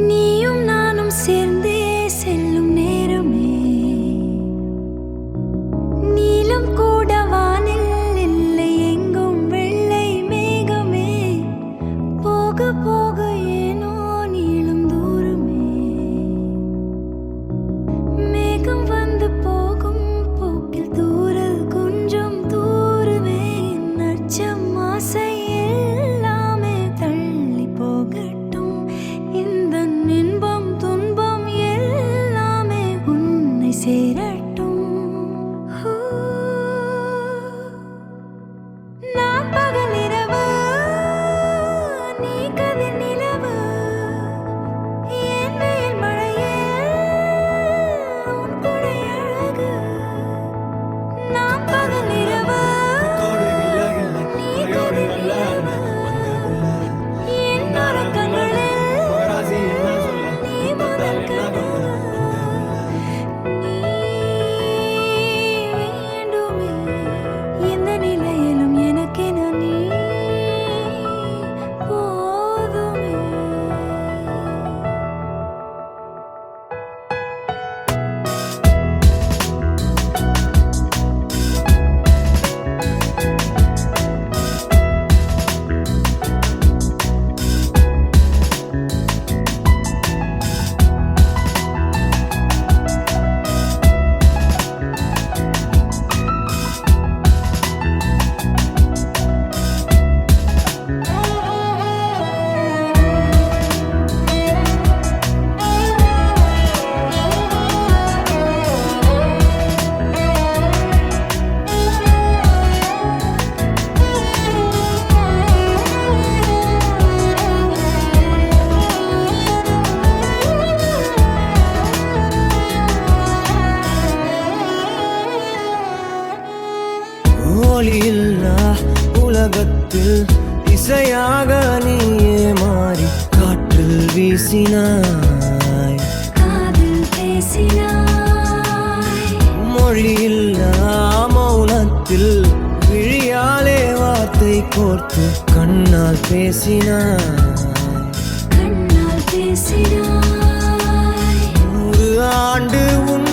நீயும் நானும் சேர்ந்தே செல்லும் நேரமே நீலம் கூட வானில் இல்லை எங்கும் வெள்ளை மேகமே போக போக ஏனோ நீளும் தூரமே மேகம் வந்து போகும் போக்கில் தூரல் கொஞ்சம் தூரமே நச்சம் ஆசை எல்லாமே தள்ளி போகட்டும் இந்த இன்பம் துன்பம் எல்லாமே உன்னை சேரட்டும் நான் பகல் இரவு நீ கதிர் நிலவு என் வெயில் மழையே உன் கொடை அழகு நான் பகல் இரவு நீ கதிர் நிலவு என் உறக்கங்களில் நீ முதல் கனவு நீ வேண்டுமே எந்த நிலையிலும் எனக்கென நீ போதுமே ஒளியில்லா உலகத்தில் இசையாக நீயே மாறி காற்றில் வீசினாய் காதில் பேசினாய் மொழியில்லா மௌனத்தில் விழியாலே வார்த்தை கோர்த்து கண்ணால் பேசினாய் கண்ணால் பேசினாய் 100 ஆண்டு உன்